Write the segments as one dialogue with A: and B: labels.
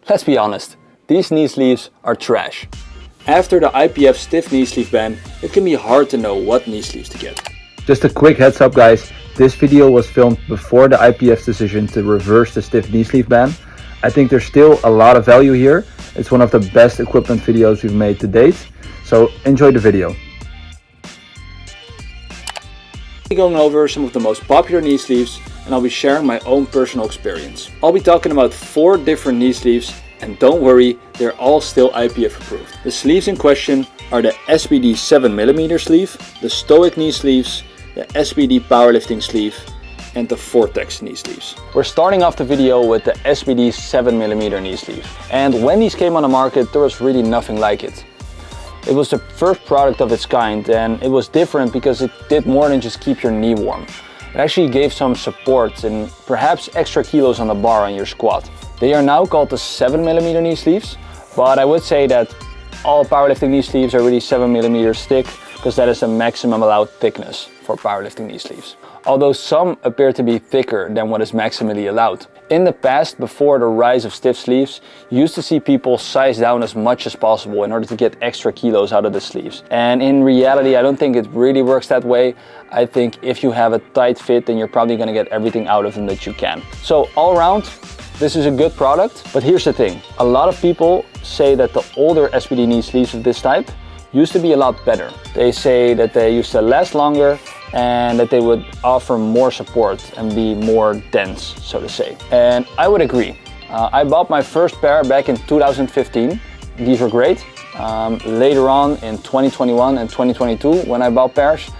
A: Let's be honest, these knee sleeves are trash. After the IPF stiff knee sleeve ban, it can be hard to know what knee sleeves to get.
B: Just a quick heads up guys, this video was filmed before the IPF's decision to reverse the stiff knee sleeve ban. I think there's still a lot of value here. It's one of the best equipment videos we've made to date, so enjoy the video.
A: I'll be going over some of the most popular knee sleeves and I'll be sharing my own personal experience. I'll be talking about 4 different knee sleeves, and don't worry, they're all still IPF approved. The sleeves in question are the SBD 7mm sleeve, the Stoic Knee Sleeves, the SBD Powerlifting Sleeve, and the Fortex knee sleeves. We're starting off the video with the SBD 7mm knee sleeve. And when these came on the market, there was really nothing like it. It was the first product of its kind, and it was different because it did more than just keep your knee warm. It actually gave some support and perhaps extra kilos on the bar on your squat. They are now called the 7mm knee sleeves, but I would say that all powerlifting knee sleeves are really 7mm thick because that is the maximum allowed thickness for powerlifting knee sleeves. Although some appear to be thicker than what is maximally allowed. In the past, before the rise of stiff sleeves, you used to see people size down as much as possible in order to get extra kilos out of the sleeves. And in reality, I don't think it really works that way. I think if you have a tight fit, then you're probably gonna get everything out of them that you can. So all around, this is a good product, but here's the thing. A lot of people say that the older SBD knee sleeves of this type used to be a lot better. They say that they used to last longer and that they would offer more support and be more dense, so to say. And I would agree. I bought my first pair back in 2015. These were great. Later on in 2021 and 2022, when I bought pairs,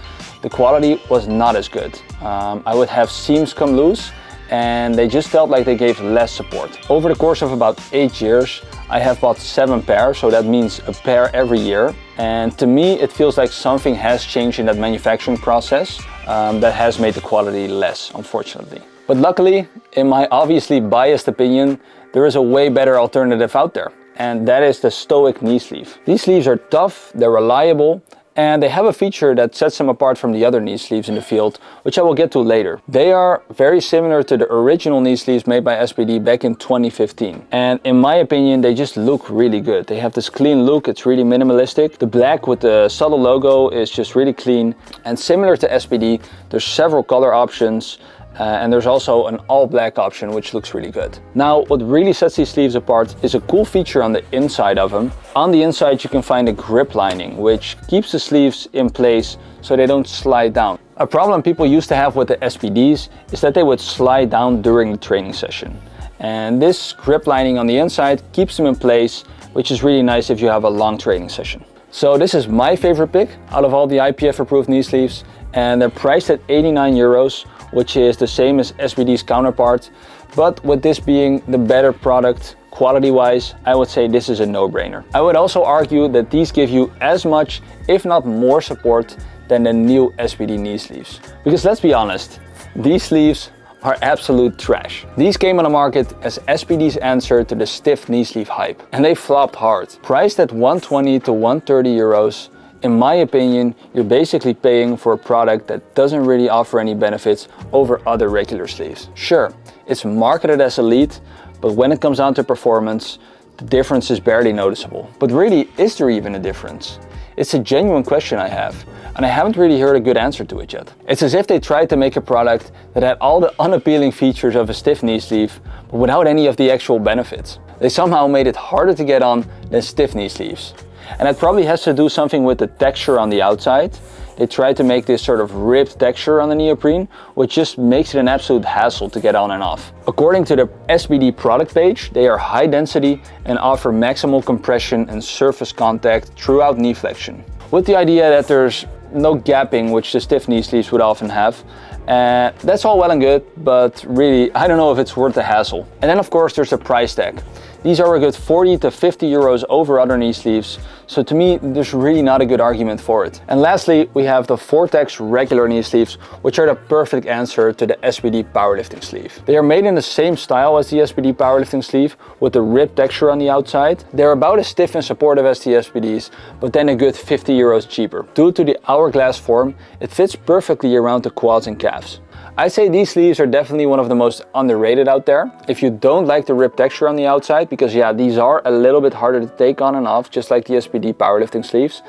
A: the quality was not as good. I would have seams come loose and they just felt like they gave less support. Over the course of about 8 years, I have bought 7 pairs, so that means a pair every year. And to me, it feels like something has changed in that manufacturing process that has made the quality less, unfortunately. But luckily, in my obviously biased opinion, there is a way better alternative out there, and that is the Stoic Knee Sleeve. These sleeves are tough, they're reliable, and they have a feature that sets them apart from the other knee sleeves in the field, which I will get to later. They are very similar to the original knee sleeves made by SBD back in 2015. And in my opinion, they just look really good. They have this clean look, it's really minimalistic. The black with the subtle logo is just really clean. And similar to SBD, there's several color options. And there's also an all black option, which looks really good. Now, what really sets these sleeves apart is a cool feature on the inside of them. On the inside, you can find a grip lining, which keeps the sleeves in place so they don't slide down. A problem people used to have with the SBDs is that they would slide down during the training session. And this grip lining on the inside keeps them in place, which is really nice if you have a long training session. So this is my favorite pick out of all the IPF approved knee sleeves, and they're priced at 89 euros, which is the same as SBD's counterpart. But with this being the better product, quality-wise, I would say this is a no-brainer. I would also argue that these give you as much, if not more support than the new SBD knee sleeves. Because let's be honest, these sleeves are absolute trash. These came on the market as SBD's answer to the stiff knee sleeve hype, and they flopped hard. Priced at 120 to 130 euros, in my opinion, you're basically paying for a product that doesn't really offer any benefits over other regular sleeves. Sure, it's marketed as elite, but when it comes down to performance, the difference is barely noticeable. But really, is there even a difference? It's a genuine question I have, and I haven't really heard a good answer to it yet. It's as if they tried to make a product that had all the unappealing features of a stiff knee sleeve, but without any of the actual benefits. They somehow made it harder to get on than stiff knee sleeves. And that probably has to do something with the texture on the outside. They tried to make this sort of ribbed texture on the neoprene, which just makes it an absolute hassle to get on and off. According to the SBD product page, they are high density and offer maximal compression and surface contact throughout knee flexion, with the idea that there's no gapping, which the stiff knee sleeves would often have. That's all well and good, but really, I don't know if it's worth the hassle. And then of course there's the price tag. These are a good 40 to 50 euros over other knee sleeves, so to me there's really not a good argument for it. And lastly, we have the Fortex Regular Knee Sleeves, which are the perfect answer to the SBD Powerlifting Sleeve. They are made in the same style as the SBD Powerlifting Sleeve, with the ribbed texture on the outside. They're about as stiff and supportive as the SBDs, but then a good 50 euros cheaper. Due to the hourglass form, it fits perfectly around the quads and calves. I'd say these sleeves are definitely one of the most underrated out there. If you don't like the rib texture on the outside, because yeah, these are a little bit harder to take on and off, just like the SBD Powerlifting Sleeves,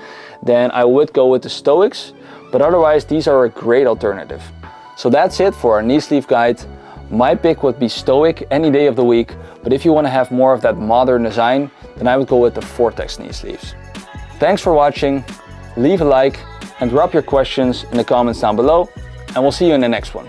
A: then I would go with the Stoics, but otherwise these are a great alternative. So that's it for our knee sleeve guide. My pick would be Stoic any day of the week, but if you want to have more of that modern design, then I would go with the Fortex knee sleeves. Thanks for watching, leave a like and drop your questions in the comments down below, and we'll see you in the next one.